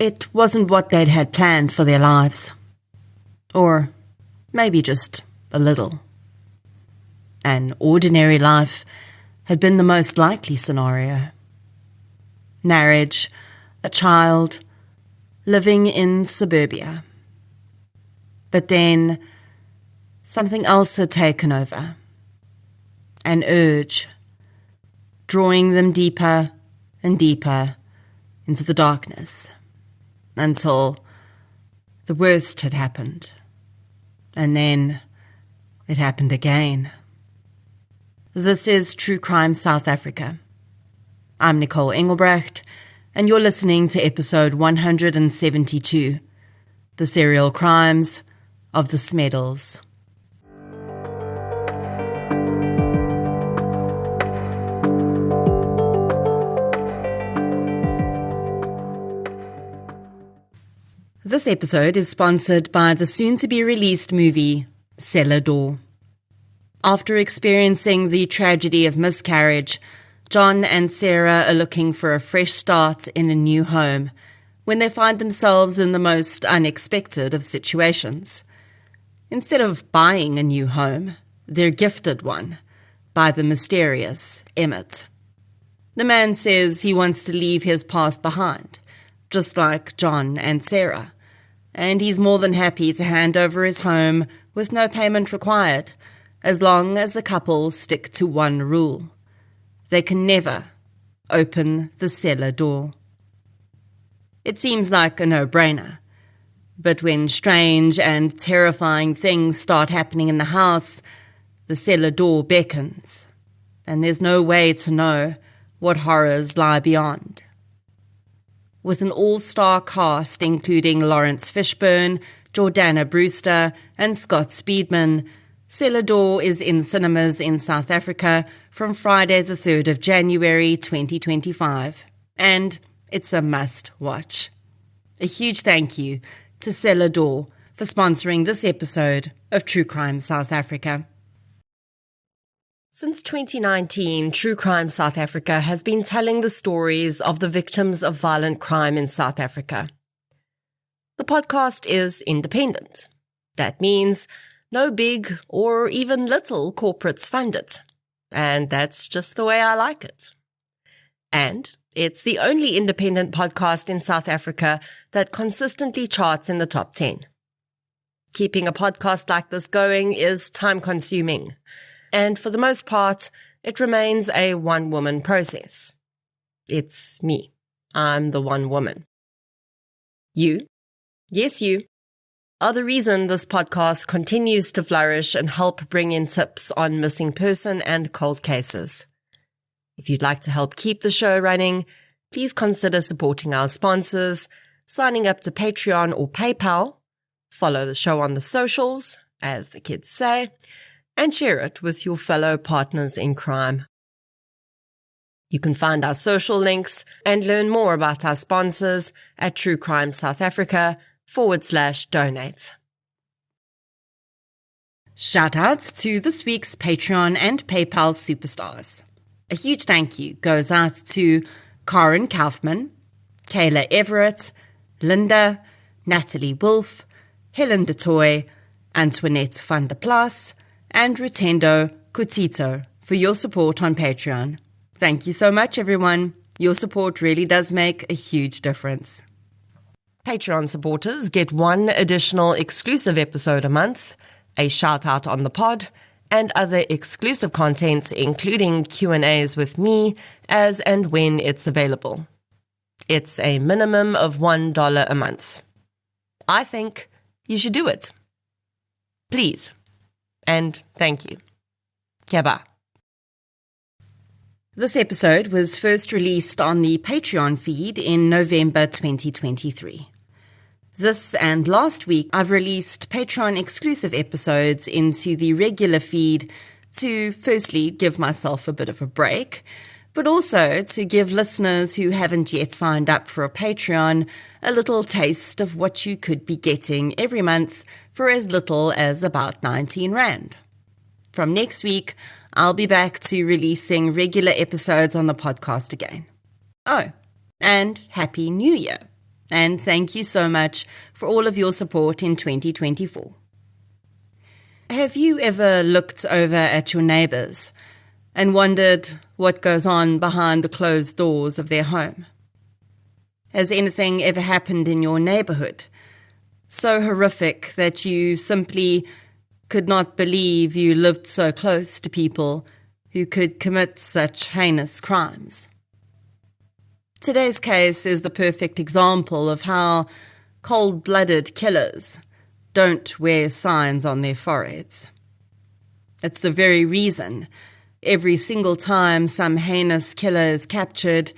It wasn't what they'd had planned for their lives. Or maybe just a little. An ordinary life had been the most likely scenario. Marriage, a child, living in suburbia. But then something else had taken over. An urge, drawing them deeper and deeper into the darkness, until the worst had happened. And then it happened again. This is True Crime South Africa. I'm Nicole Engelbrecht, and you're listening to episode 172, The Serial Crimes of the Smeddles. This episode is sponsored by the soon-to-be-released movie, Cellar Door. After experiencing the tragedy of miscarriage, John and Sarah are looking for a fresh start in a new home when they find themselves in the most unexpected of situations. Instead of buying a new home, they're gifted one by the mysterious Emmett. The man says he wants to leave his past behind, just like John and Sarah, and he's more than happy to hand over his home with no payment required, as long as the couple stick to one rule. They can never open the cellar door. It seems like a no-brainer, but when strange and terrifying things start happening in the house, the cellar door beckons, and there's no way to know what horrors lie beyond. With an all-star cast including Lawrence Fishburne, Jordana Brewster, and Scott Speedman, Cellar Door is in cinemas in South Africa from Friday the 3rd of January 2025, and it's a must-watch. A huge thank you to Cellar Door for sponsoring this episode of True Crime South Africa. Since 2019, True Crime South Africa has been telling the stories of the victims of violent crime in South Africa. The podcast is independent. That means no big or even little corporates fund it. And that's just the way I like it. And it's the only independent podcast in South Africa that consistently charts in the top 10. Keeping a podcast like this going is time-consuming. And for the most part, it remains a one-woman process. It's me. I'm the one woman. You, yes you, are the reason this podcast continues to flourish and help bring in tips on missing person and cold cases. If you'd like to help keep the show running, please consider supporting our sponsors, signing up to Patreon or PayPal, follow the show on the socials, as the kids say, and share it with your fellow partners in crime. You can find our social links and learn more about our sponsors at True Crime South Africa/donate. Shout outs to this week's Patreon and PayPal superstars. A huge thank you goes out to Karen Kaufman, Kayla Everett, Linda, Natalie Wolf, Helen DeToy, Antoinette van der Plas, and Rutendo Kutito for your support on Patreon. Thank you so much, everyone. Your support really does make a huge difference. Patreon supporters get one additional exclusive episode a month, a shout-out on the pod, and other exclusive content, including Q&As with me as and when it's available. It's a minimum of $1 a month. I think you should do it. Please. And thank you. Keba. This episode was first released on the Patreon feed in November 2023. This and last week, I've released Patreon exclusive episodes into the regular feed to firstly give myself a bit of a break, but also to give listeners who haven't yet signed up for a Patreon a little taste of what you could be getting every month for as little as about 19 Rand. From next week, I'll be back to releasing regular episodes on the podcast again. Oh, and Happy New Year. And thank you so much for all of your support in 2024. Have you ever looked over at your neighbours and wondered what goes on behind the closed doors of their home? Has anything ever happened in your neighbourhood so horrific that you simply could not believe you lived so close to people who could commit such heinous crimes? Today's case is the perfect example of how cold-blooded killers don't wear signs on their foreheads. It's the very reason every single time some heinous killer is captured,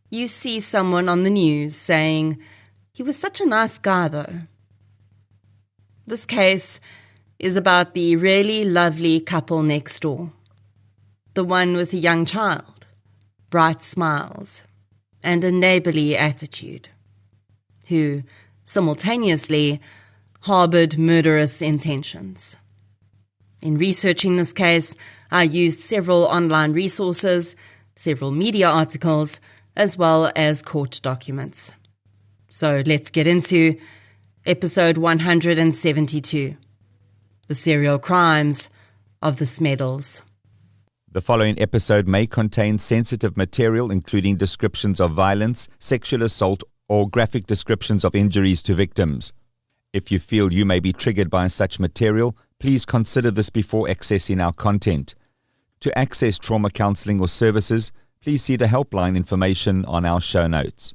you see someone on the news saying, "He was such a nice guy though." This case is about the really lovely couple next door. The one with a young child, bright smiles, and a neighbourly attitude, who, simultaneously, harboured murderous intentions. In researching this case, I used several online resources, several media articles, as well as court documents. So let's get into episode 172, The Serial Crimes of the Smeddles. The following episode may contain sensitive material, including descriptions of violence, sexual assault, or graphic descriptions of injuries to victims. If you feel you may be triggered by such material, please consider this before accessing our content. To access trauma counseling or services, please see the helpline information on our show notes.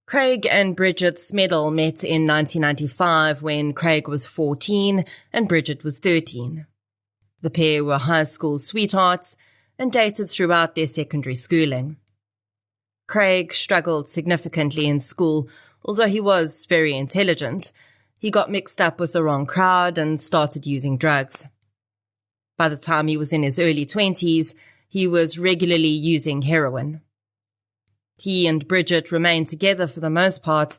Craig and Bridget Smeddles met in 1995 when Craig was 14 and Bridget was 13. The pair were high school sweethearts and dated throughout their secondary schooling. Craig struggled significantly in school, although he was very intelligent. He got mixed up with the wrong crowd and started using drugs. By the time he was in his early 20s, he was regularly using heroin. He and Bridget remained together for the most part,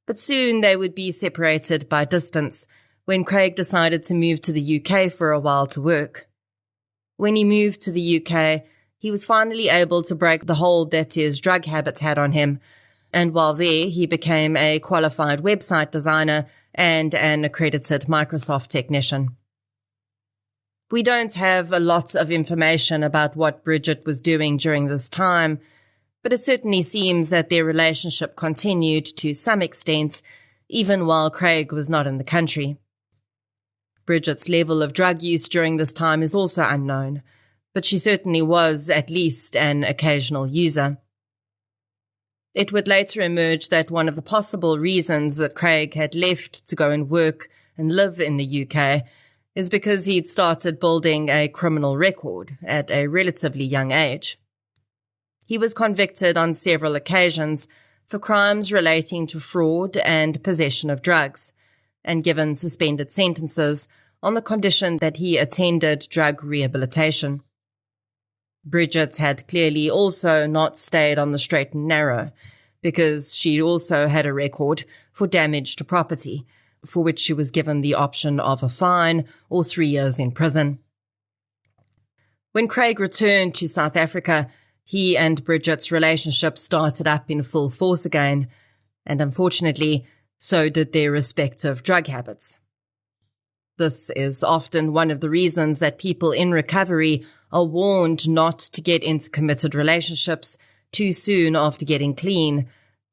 but soon they would be separated by distance when Craig decided to move to the UK for a while to work. When he moved to the UK, he was finally able to break the hold that his drug habits had on him, and while there, he became a qualified website designer and an accredited Microsoft technician. We don't have a lot of information about what Bridget was doing during this time, but it certainly seems that their relationship continued to some extent, even while Craig was not in the country. Bridget's level of drug use during this time is also unknown, but she certainly was at least an occasional user. It would later emerge that one of the possible reasons that Craig had left to go and work and live in the UK is because he'd started building a criminal record at a relatively young age. He was convicted on several occasions for crimes relating to fraud and possession of drugs, and given suspended sentences on the condition that he attended drug rehabilitation. Bridget had clearly also not stayed on the straight and narrow, because she also had a record for damage to property, for which she was given the option of a fine or 3 years in prison. When Craig returned to South Africa, he and Bridget's relationship started up in full force again, and unfortunately, so did their respective drug habits. This is often one of the reasons that people in recovery are warned not to get into committed relationships too soon after getting clean,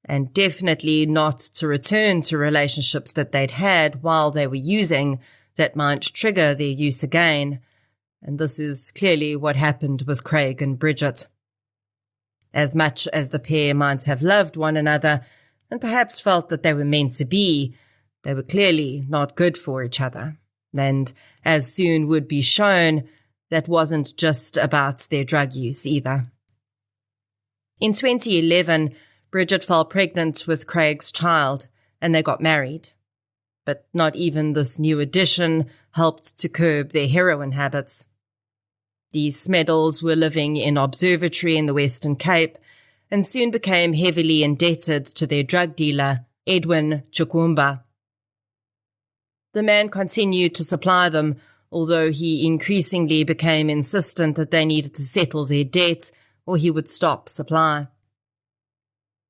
and definitely not to return to relationships that they'd had while they were using that might trigger their use again. And this is clearly what happened with Craig and Bridget. As much as the pair might have loved one another and perhaps felt that they were meant to be, they were clearly not good for each other. And as soon would be shown, that wasn't just about their drug use either. In 2011, Bridget fell pregnant with Craig's child, and they got married. But not even this new addition helped to curb their heroin habits. The Smeddles were living in Observatory in the Western Cape, and soon became heavily indebted to their drug dealer, Edwin Chukumba. The man continued to supply them, although he increasingly became insistent that they needed to settle their debt or he would stop supply.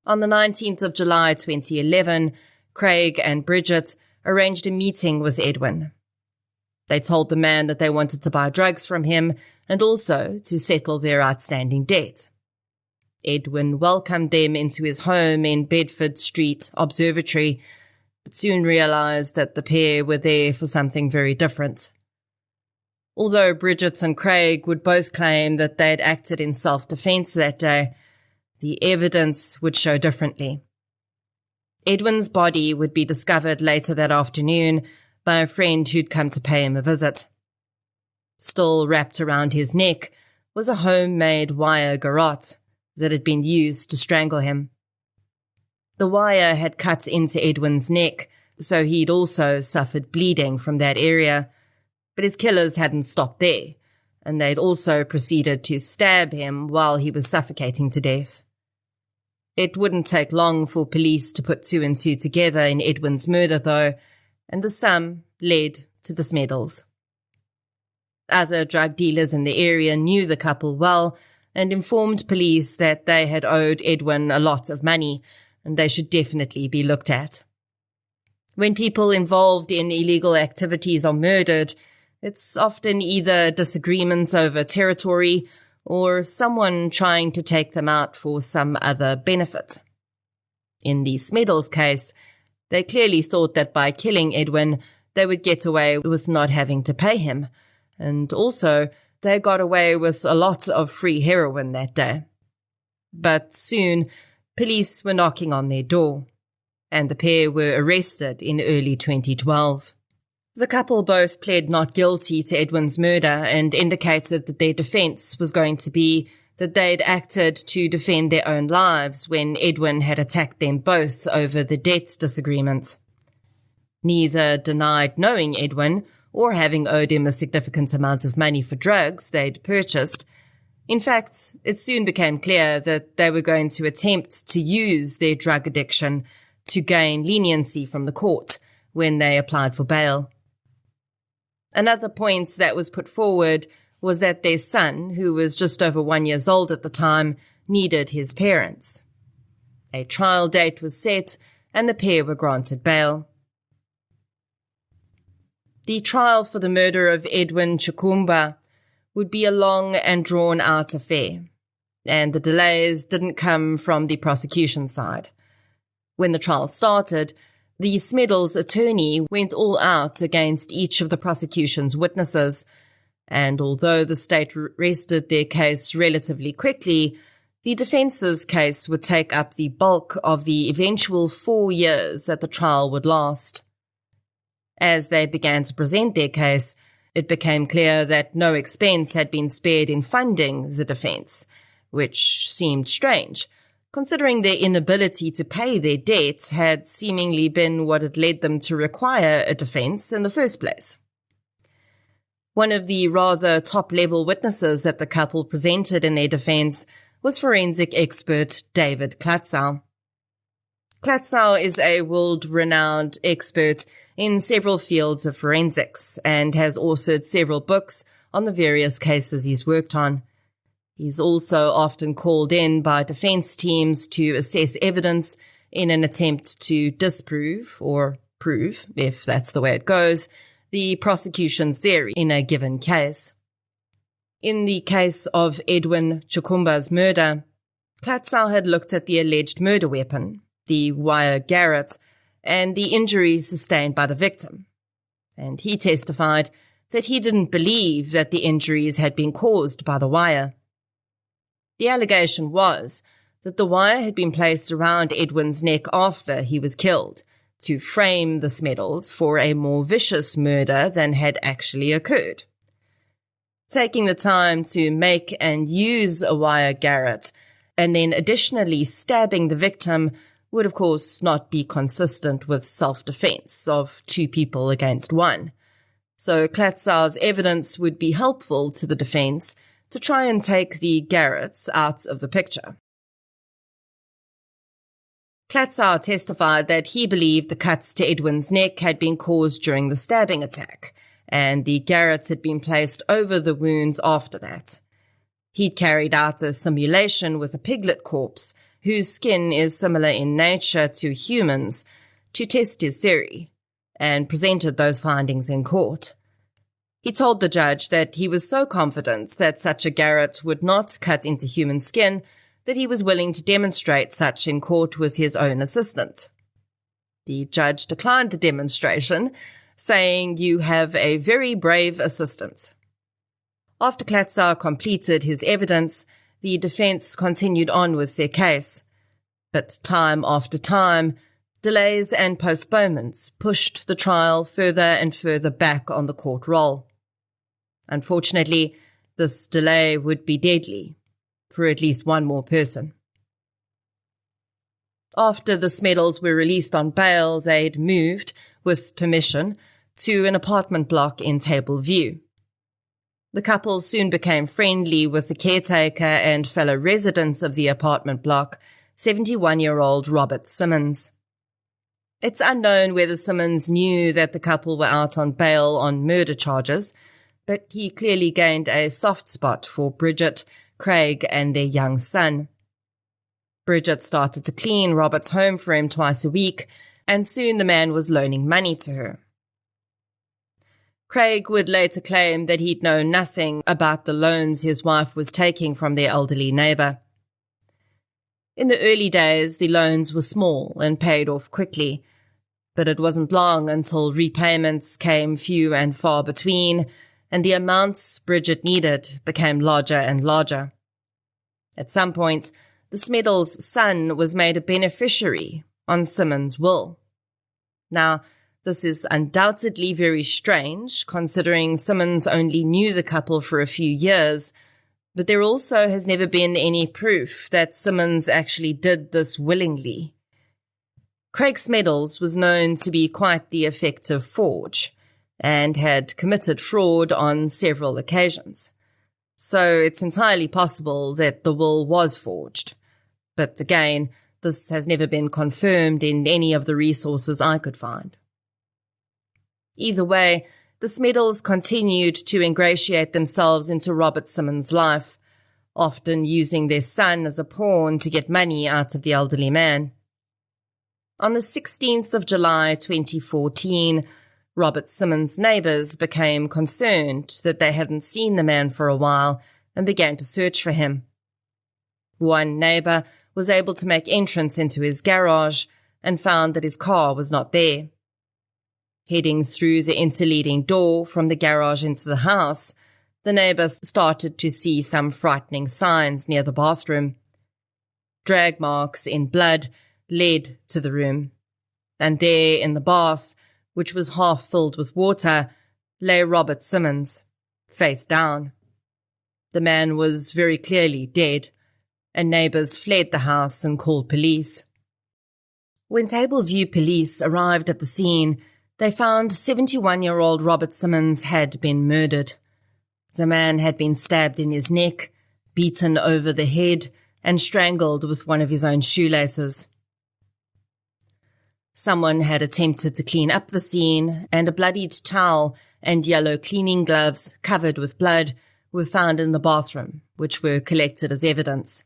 On the 19th of July 2011, Craig and Bridget arranged a meeting with Edwin. They told the man that they wanted to buy drugs from him and also to settle their outstanding debt. Edwin welcomed them into his home in Bedford Street Observatory, but soon realized that the pair were there for something very different. Although Bridget and Craig would both claim that they had acted in self-defense that day, the evidence would show differently. Edwin's body would be discovered later that afternoon by a friend who'd come to pay him a visit. Still wrapped around his neck was a homemade wire garrote that had been used to strangle him. The wire had cut into Edwin's neck, so he'd also suffered bleeding from that area, but his killers hadn't stopped there, and they'd also proceeded to stab him while he was suffocating to death. It wouldn't take long for police to put two and two together in Edwin's murder, though, and the sum led to the Smeddles. Other drug dealers in the area knew the couple well and informed police that they had owed Edwin a lot of money and they should definitely be looked at. When people involved in illegal activities are murdered, it's often either disagreements over territory or someone trying to take them out for some other benefit. In the Smeddles case, they clearly thought that by killing Edwin, they would get away with not having to pay him, and also they got away with a lot of free heroin that day. But soon, police were knocking on their door, and the pair were arrested in early 2012. The couple both pled not guilty to Edwin's murder and indicated that their defense was going to be that they'd acted to defend their own lives when Edwin had attacked them both over the debt disagreement. Neither denied knowing Edwin or having owed him a significant amount of money for drugs they'd purchased. In fact, it soon became clear that they were going to attempt to use their drug addiction to gain leniency from the court when they applied for bail. Another point that was put forward was that their son, who was just over 1 year old at the time, needed his parents. A trial date was set and the pair were granted bail. The trial for the murder of Edwin Chukumba would be a long and drawn-out affair, and the delays didn't come from the prosecution side. When the trial started, the Smeddles attorney went all out against each of the prosecution's witnesses, and although the state rested their case relatively quickly, the defence's case would take up the bulk of the eventual 4 years that the trial would last. As they began to present their case, it became clear that no expense had been spared in funding the defense, which seemed strange, considering their inability to pay their debts had seemingly been what had led them to require a defense in the first place. One of the rather top-level witnesses that the couple presented in their defense was forensic expert David Klatzau. Klatzau is a world-renowned expert in several fields of forensics and has authored several books on the various cases he's worked on. He's also often called in by defense teams to assess evidence in an attempt to disprove or prove, if that's the way it goes, the prosecution's theory in a given case. In the case of Edwin Chukumba's murder, Klatzau had looked at the alleged murder weapon, the wire garrote, and the injuries sustained by the victim, and he testified that he didn't believe that the injuries had been caused by the wire. The allegation was that the wire had been placed around Edwin's neck after he was killed, to frame the Smeddles for a more vicious murder than had actually occurred. Taking the time to make and use a wire garrote, and then additionally stabbing the victim, would of course not be consistent with self-defense of two people against one. So Klatzau's evidence would be helpful to the defense to try and take the garrotes out of the picture. Klatzau testified that he believed the cuts to Edwin's neck had been caused during the stabbing attack, and the garrotes had been placed over the wounds after that. He'd carried out a simulation with a piglet corpse whose skin is similar in nature to humans, to test his theory, and presented those findings in court. He told the judge that he was so confident that such a garrote would not cut into human skin that he was willing to demonstrate such in court with his own assistant. The judge declined the demonstration, saying, "You have a very brave assistant." After Klatzar completed his evidence, the defense continued on with their case. But time after time, delays and postponements pushed the trial further and further back on the court roll. Unfortunately, this delay would be deadly for at least one more person. After the Smeddles were released on bail, they'd moved, with permission, to an apartment block in Table View. The couple soon became friendly with the caretaker and fellow residents of the apartment block, 71-year-old Robert Simmons. It's unknown whether Simmons knew that the couple were out on bail on murder charges, but he clearly gained a soft spot for Bridget, Craig, and their young son. Bridget started to clean Robert's home for him twice a week, and soon the man was loaning money to her. Craig would later claim that he'd known nothing about the loans his wife was taking from their elderly neighbour. In the early days, the loans were small and paid off quickly, but it wasn't long until repayments came few and far between, and the amounts Bridget needed became larger and larger. At some point, the Smeddles' son was made a beneficiary on Simmons' will. Now, this is undoubtedly very strange, considering Simmons only knew the couple for a few years, but there also has never been any proof that Simmons actually did this willingly. Craig Smeddles was known to be quite the effective forge, and had committed fraud on several occasions. So it's entirely possible that the will was forged. But again, this has never been confirmed in any of the resources I could find. Either way, the Smeddles continued to ingratiate themselves into Robert Simmons' life, often using their son as a pawn to get money out of the elderly man. On the 16th of July 2014, Robert Simmons' neighbours became concerned that they hadn't seen the man for a while and began to search for him. One neighbour was able to make entrance into his garage and found that his car was not there. Heading through the interleading door from the garage into the house, the neighbours started to see some frightening signs near the bathroom. Drag marks in blood led to the room, and there in the bath, which was half filled with water, lay Robert Simmons, face down. The man was very clearly dead, and neighbours fled the house and called police. When Table View police arrived at the scene, they found 71-year-old Robert Simmons had been murdered. The man had been stabbed in his neck, beaten over the head, and strangled with one of his own shoelaces. Someone had attempted to clean up the scene, and a bloodied towel and yellow cleaning gloves covered with blood were found in the bathroom, which were collected as evidence.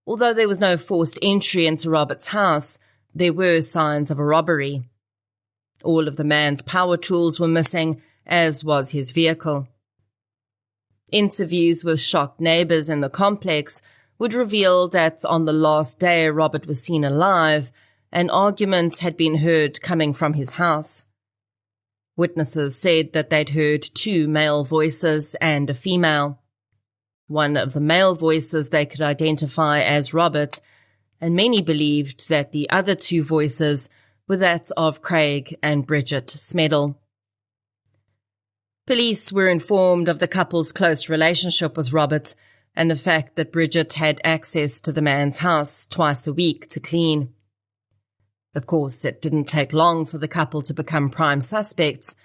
Although there was no forced entry into Robert's house, there were signs of a robbery. All of the man's power tools were missing, as was his vehicle. Interviews with shocked neighbours in the complex would reveal that on the last day Robert was seen alive, an argument had been heard coming from his house. Witnesses said that they'd heard 2 male voices and a female. One of the male voices they could identify as Robert, and many believed that the other 2 voices were that of Craig and Bridget Smeddle. Police were informed of the couple's close relationship with Robert and the fact that Bridget had access to the man's house twice a week to clean. Of course, it didn't take long for the couple to become prime suspects,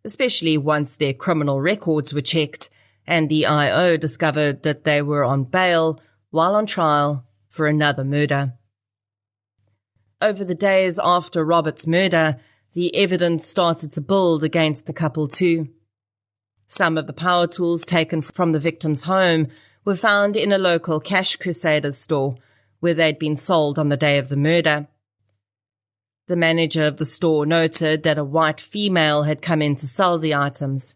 especially once their criminal records were checked and the IO discovered that they were on bail while on trial for another murder. Over the days after Robert's murder, the evidence started to build against the couple too. Some of the power tools taken from the victim's home were found in a local Cash Crusaders store, where they'd been sold on the day of the murder. The manager of the store noted that a white female had come in to sell the items.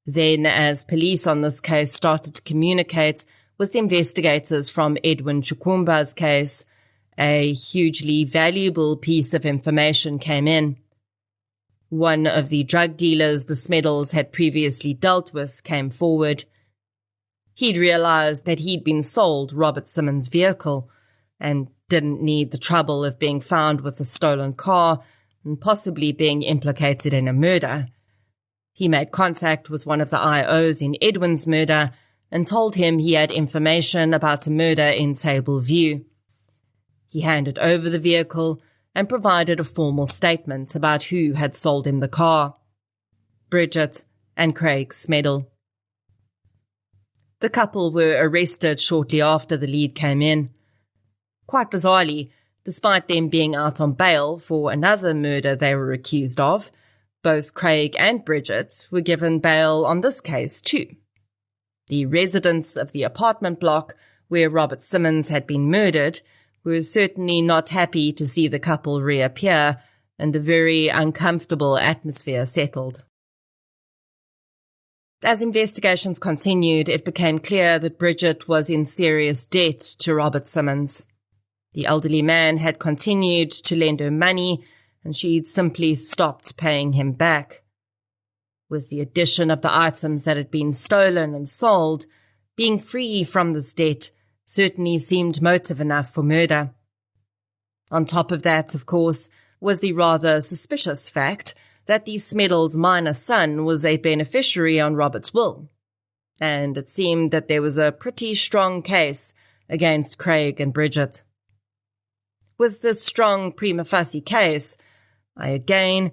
Then, as police on this case started to communicate with investigators from Edwin Chukumba's case, a hugely valuable piece of information came in. One of the drug dealers the Smeddles had previously dealt with came forward. He'd realized that he'd been sold Robert Simmons' vehicle and didn't need the trouble of being found with a stolen car and possibly being implicated in a murder. He made contact with one of the IOs in Edwin's murder and told him he had information about a murder in Table View. He handed over the vehicle and provided a formal statement about who had sold him the car: Bridget and Craig Smeddles. The couple were arrested shortly after the lead came in. Quite bizarrely, despite them being out on bail for another murder they were accused of, both Craig and Bridget were given bail on this case too. The residents of the apartment block where Robert Simmons had been murdered were certainly not happy to see the couple reappear, and a very uncomfortable atmosphere settled. As investigations continued, it became clear that Bridget was in serious debt to Robert Simmons. The elderly man had continued to lend her money, and she'd simply stopped paying him back. With the addition of the items that had been stolen and sold, being free from this debt certainly seemed motive enough for murder. On top of that, of course, was the rather suspicious fact that the Smeddles' minor son was a beneficiary on Robert's will, and it seemed that there was a pretty strong case against Craig and Bridget. With this strong prima facie case, I again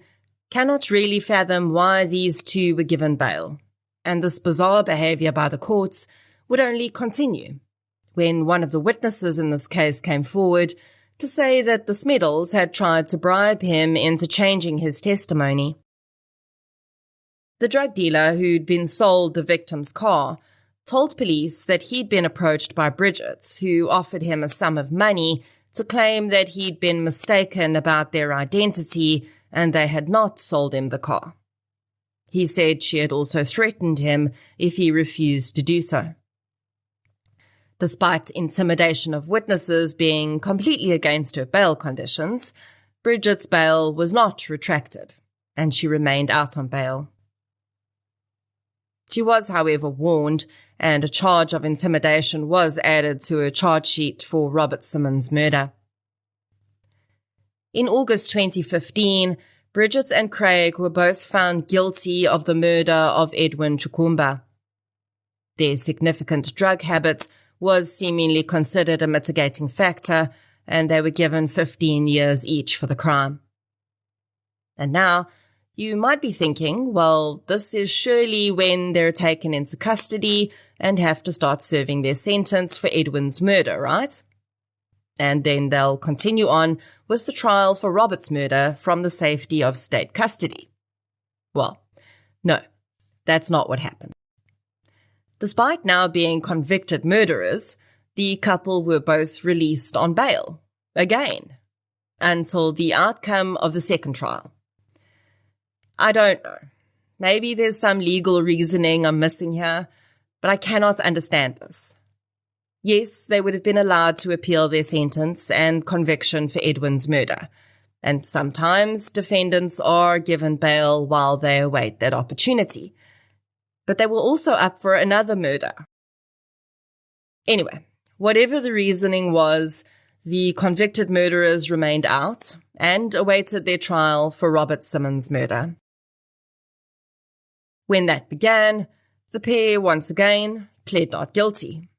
cannot really fathom why these two were given bail, and this bizarre behaviour by the courts would only continue when one of the witnesses in this case came forward to say that the Smeddles had tried to bribe him into changing his testimony. The drug dealer who'd been sold the victim's car told police that he'd been approached by Bridget, who offered him a sum of money to claim that he'd been mistaken about their identity and they had not sold him the car. He said she had also threatened him if he refused to do so. Despite intimidation of witnesses being completely against her bail conditions, Bridget's bail was not retracted, and she remained out on bail. She was, however, warned, and a charge of intimidation was added to her charge sheet for Robert Simmons' murder. In August 2015, Bridget and Craig were both found guilty of the murder of Edwin Chukumba. Their significant drug habit was seemingly considered a mitigating factor, and they were given 15 years each for the crime. And now, you might be thinking, well, this is surely when they're taken into custody and have to start serving their sentence for Edwin's murder, right? And then they'll continue on with the trial for Robert's murder from the safety of state custody. Well, no, that's not what happened. Despite now being convicted murderers, the couple were both released on bail, again, until the outcome of the second trial. I don't know. Maybe there's some legal reasoning I'm missing here, but I cannot understand this. Yes, they would have been allowed to appeal their sentence and conviction for Edwin's murder, and sometimes defendants are given bail while they await that opportunity. But they were also up for another murder. Anyway, whatever the reasoning was, the convicted murderers remained out and awaited their trial for Robert Simmons' murder. When that began, the pair once again pled not guilty,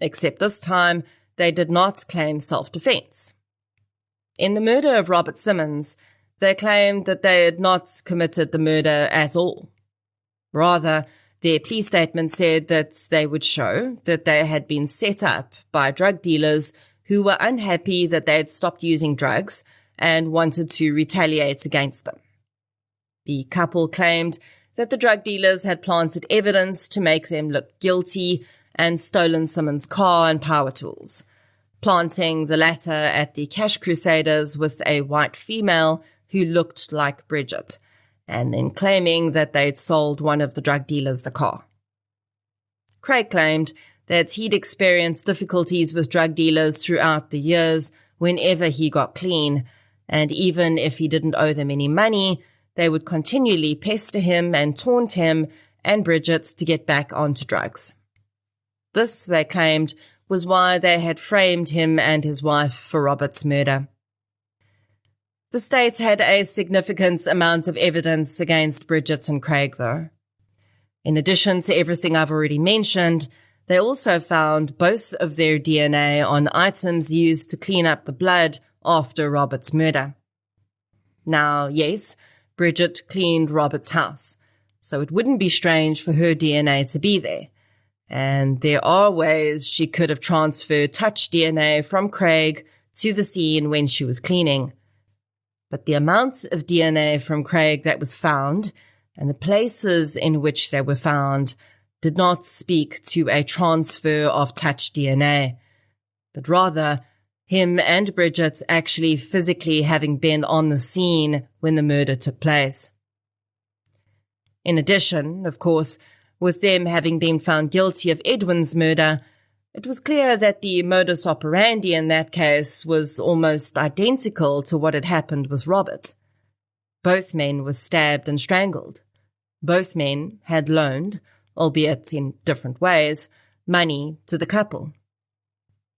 except this time they did not claim self-defense. In the murder of Robert Simmons, they claimed that they had not committed the murder at all. Rather, their plea statement said that they would show that they had been set up by drug dealers who were unhappy that they had stopped using drugs and wanted to retaliate against them. The couple claimed that the drug dealers had planted evidence to make them look guilty and stolen Simmons' car and power tools, planting the latter at the Cash Crusaders with a white female who looked like Bridget, and then claiming that they'd sold one of the drug dealers the car. Craig claimed that he'd experienced difficulties with drug dealers throughout the years whenever he got clean, and even if he didn't owe them any money, they would continually pester him and taunt him and Bridget to get back onto drugs. This, they claimed, was why they had framed him and his wife for Robert's murder. The state had a significant amount of evidence against Bridget and Craig, though. In addition to everything I've already mentioned, they also found both of their DNA on items used to clean up the blood after Robert's murder. Now, yes, Bridget cleaned Robert's house, so it wouldn't be strange for her DNA to be there. And there are ways she could have transferred touch DNA from Craig to the scene when she was cleaning. But the amount of DNA from Craig that was found and the places in which they were found did not speak to a transfer of touch DNA, but rather him and Bridget actually physically having been on the scene when the murder took place. In addition, of course, with them having been found guilty of Edwin's murder, it was clear that the modus operandi in that case was almost identical to what had happened with Robert. Both men were stabbed and strangled. Both men had loaned, albeit in different ways, money to the couple.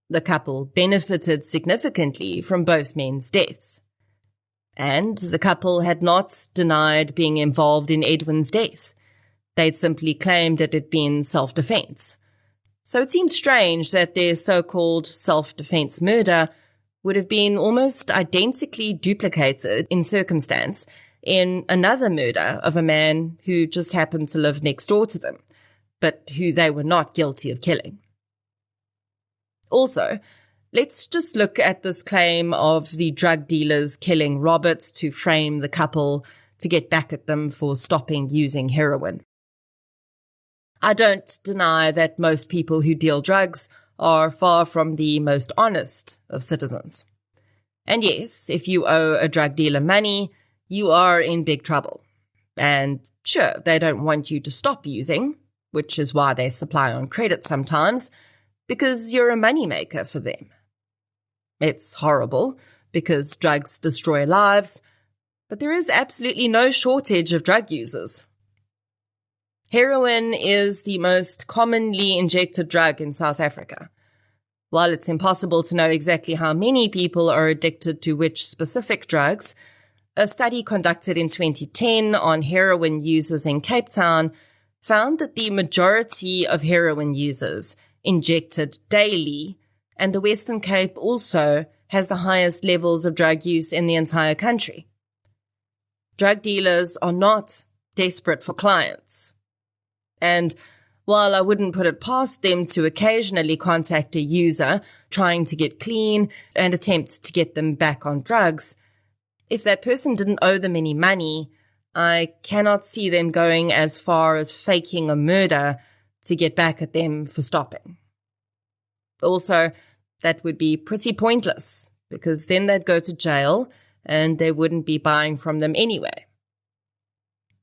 The couple benefited significantly from both men's deaths. And the couple had not denied being involved in Edwin's death. They'd simply claimed it had been self-defense. So it seems strange that their so-called self-defense murder would have been almost identically duplicated in circumstance in another murder of a man who just happened to live next door to them, but who they were not guilty of killing. Also, let's just look at this claim of the drug dealers killing Robert to frame the couple to get back at them for stopping using heroin. I don't deny that most people who deal drugs are far from the most honest of citizens. And yes, if you owe a drug dealer money, you are in big trouble. And sure, they don't want you to stop using, which is why they supply on credit sometimes, because you're a moneymaker for them. It's horrible, because drugs destroy lives, but there is absolutely no shortage of drug users. Heroin is the most commonly injected drug in South Africa. While it's impossible to know exactly how many people are addicted to which specific drugs, a study conducted in 2010 on heroin users in Cape Town found that the majority of heroin users injected daily, and the Western Cape also has the highest levels of drug use in the entire country. Drug dealers are not desperate for clients. And while I wouldn't put it past them to occasionally contact a user trying to get clean and attempt to get them back on drugs, if that person didn't owe them any money, I cannot see them going as far as faking a murder to get back at them for stopping. Also, that would be pretty pointless, because then they'd go to jail and they wouldn't be buying from them anyway.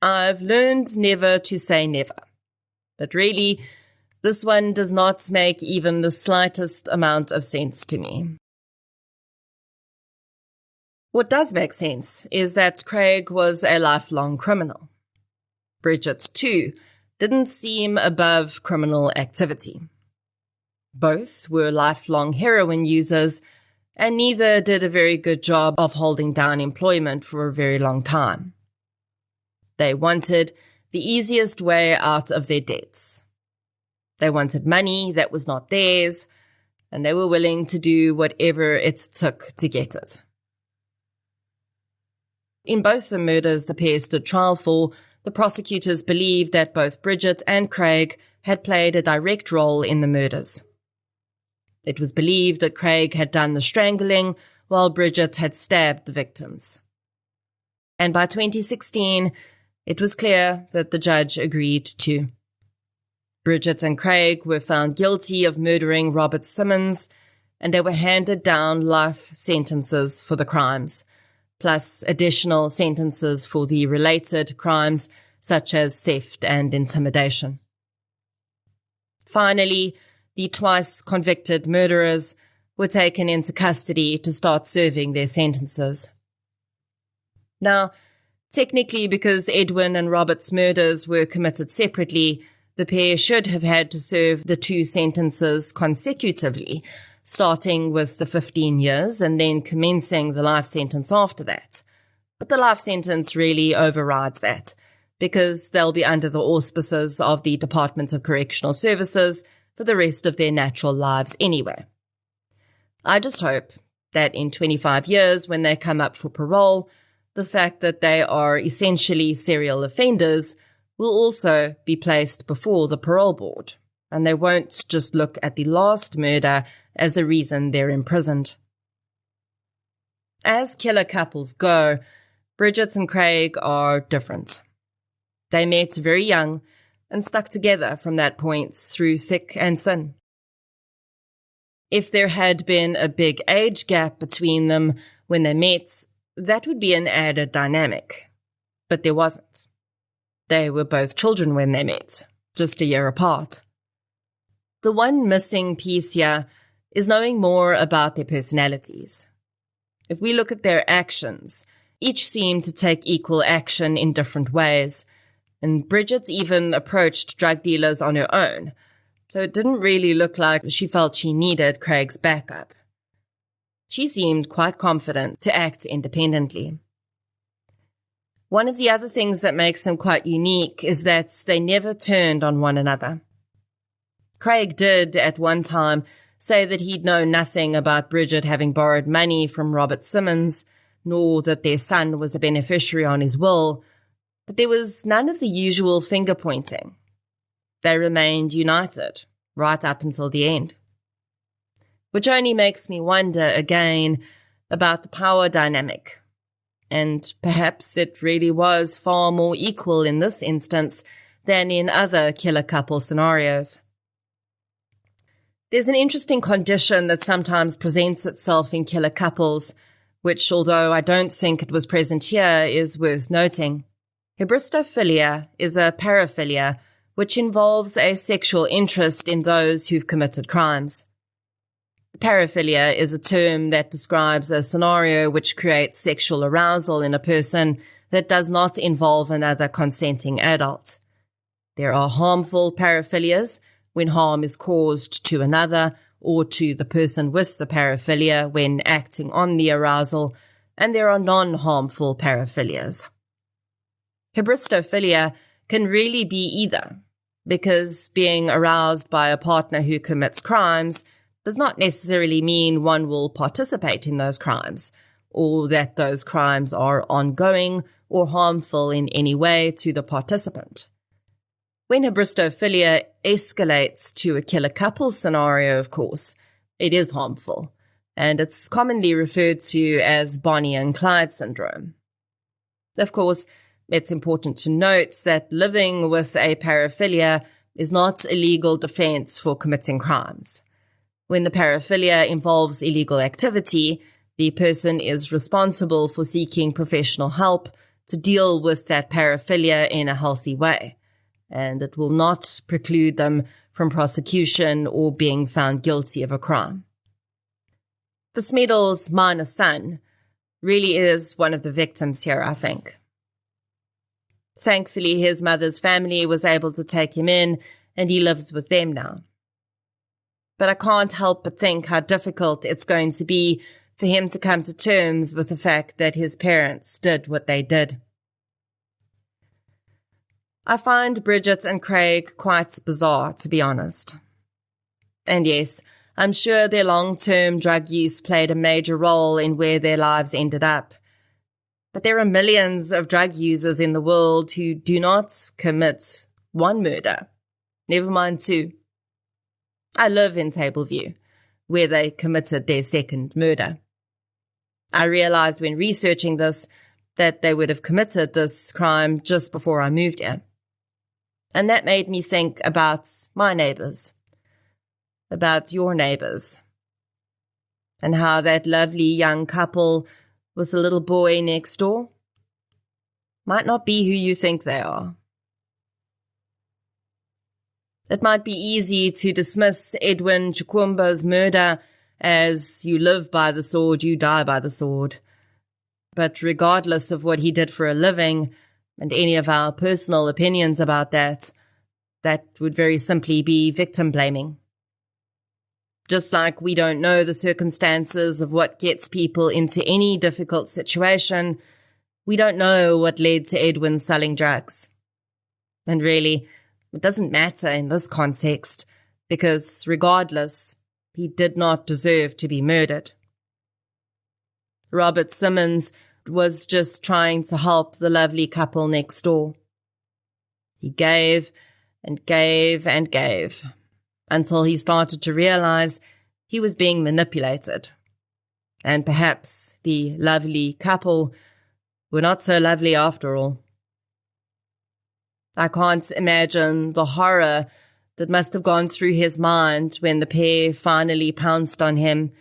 I've learned never to say never. But really, this one does not make even the slightest amount of sense to me. What does make sense is that Craig was a lifelong criminal. Bridget, too, didn't seem above criminal activity. Both were lifelong heroin users, and neither did a very good job of holding down employment for a very long time. They wanted the easiest way out of their debts. They wanted money that was not theirs, and they were willing to do whatever it took to get it. In both the murders the pair stood trial for, the prosecutors believed that both Bridget and Craig had played a direct role in the murders. It was believed that Craig had done the strangling while Bridget had stabbed the victims. And by 2016, it was clear that the judge agreed too. Bridget and Craig were found guilty of murdering Robert Simmons, and they were handed down life sentences for the crimes, plus additional sentences for the related crimes such as theft and intimidation. Finally, the twice convicted murderers were taken into custody to start serving their sentences. Now, technically, because Edwin and Robert's murders were committed separately, the pair should have had to serve the two sentences consecutively, starting with the 15 years and then commencing the life sentence after that. But the life sentence really overrides that, because they'll be under the auspices of the Department of Correctional Services for the rest of their natural lives anyway. I just hope that in 25 years, when they come up for parole, the fact that they are essentially serial offenders will also be placed before the parole board, and they won't just look at the last murder as the reason they're imprisoned. As killer couples go, Bridget and Craig are different. They met very young and stuck together from that point through thick and thin. If there had been a big age gap between them when they met, that would be an added dynamic. But there wasn't. They were both children when they met, just a year apart. The one missing piece here is knowing more about their personalities. If we look at their actions, each seemed to take equal action in different ways, and Bridget even approached drug dealers on her own, so it didn't really look like she felt she needed Craig's backup. She seemed quite confident to act independently. One of the other things that makes them quite unique is that they never turned on one another. Craig did, at one time, say that he'd known nothing about Bridget having borrowed money from Robert Simmons, nor that their son was a beneficiary on his will, but there was none of the usual finger-pointing. They remained united, right up until the end. Which only makes me wonder again about the power dynamic. And perhaps it really was far more equal in this instance than in other killer couple scenarios. There's an interesting condition that sometimes presents itself in killer couples, which, although I don't think it was present here, is worth noting. Hybristophilia is a paraphilia which involves a sexual interest in those who've committed crimes. Paraphilia is a term that describes a scenario which creates sexual arousal in a person that does not involve another consenting adult. There are harmful paraphilias when harm is caused to another or to the person with the paraphilia when acting on the arousal, and there are non-harmful paraphilias. Hybristophilia can really be either, because being aroused by a partner who commits crimes does not necessarily mean one will participate in those crimes, or that those crimes are ongoing or harmful in any way to the participant. When hybristophilia escalates to a killer couple scenario, of course, it is harmful, and it's commonly referred to as Bonnie and Clyde syndrome. Of course, it's important to note that living with a paraphilia is not a legal defense for committing crimes. When the paraphilia involves illegal activity, the person is responsible for seeking professional help to deal with that paraphilia in a healthy way, and it will not preclude them from prosecution or being found guilty of a crime. The Smeddles' minor son really is one of the victims here, I think. Thankfully, his mother's family was able to take him in, and he lives with them now. But I can't help but think how difficult it's going to be for him to come to terms with the fact that his parents did what they did. I find Bridget and Craig quite bizarre, to be honest. And yes, I'm sure their long-term drug use played a major role in where their lives ended up. But there are millions of drug users in the world who do not commit one murder, never mind two. I live in Tableview, where they committed their second murder. I realized when researching this that they would have committed this crime just before I moved here. And that made me think about my neighbors, about your neighbors. and how that lovely young couple with the little boy next door might not be who you think they are. It might be easy to dismiss Edwin Chukumba's murder as you live by the sword, you die by the sword. But regardless of what he did for a living, and any of our personal opinions about that would very simply be victim blaming. Just like we don't know the circumstances of what gets people into any difficult situation, we don't know what led to Edwin selling drugs. And really, it doesn't matter in this context, because regardless, he did not deserve to be murdered. Robert Simmons was just trying to help the lovely couple next door. He gave and gave and gave, until he started to realize he was being manipulated. And perhaps the lovely couple were not so lovely after all. I can't imagine the horror that must have gone through his mind when the pair finally pounced on him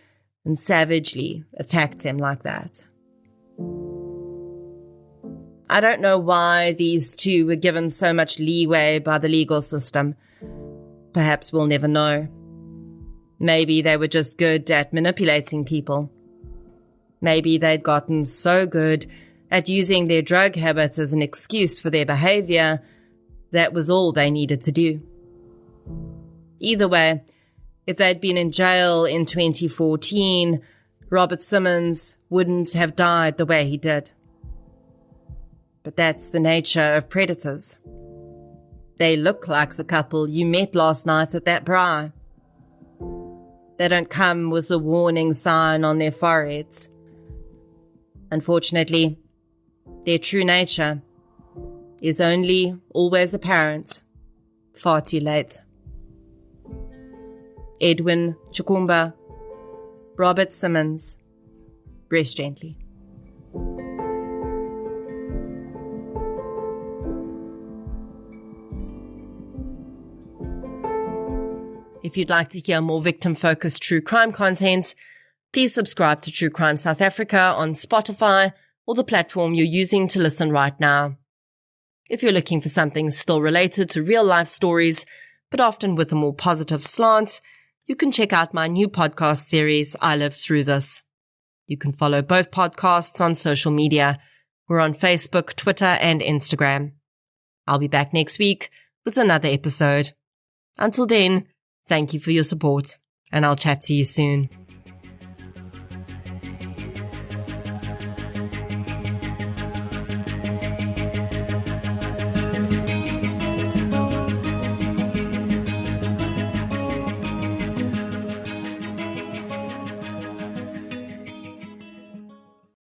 and savagely attacked him like that. I don't know why these two were given so much leeway by the legal system. Perhaps we'll never know. Maybe they were just good at manipulating people. Maybe they'd gotten so good at using their drug habits as an excuse for their behavior that was all they needed to do. Either way, if they'd been in jail in 2014, Robert Simmons wouldn't have died the way he did. But that's the nature of predators. They look like the couple you met last night at that braai. They don't come with a warning sign on their foreheads. Unfortunately, their true nature is only always apparent far too late. Edwin Chukumba, Robert Simmons, rest gently. If you'd like to hear more victim-focused true crime content, please subscribe to True Crime South Africa on Spotify or the platform you're using to listen right now. If you're looking for something still related to real-life stories, but often with a more positive slant, you can check out my new podcast series, I Lived Through This. You can follow both podcasts on social media. We're on Facebook, Twitter, and Instagram. I'll be back next week with another episode. Until then, thank you for your support, and I'll chat to you soon.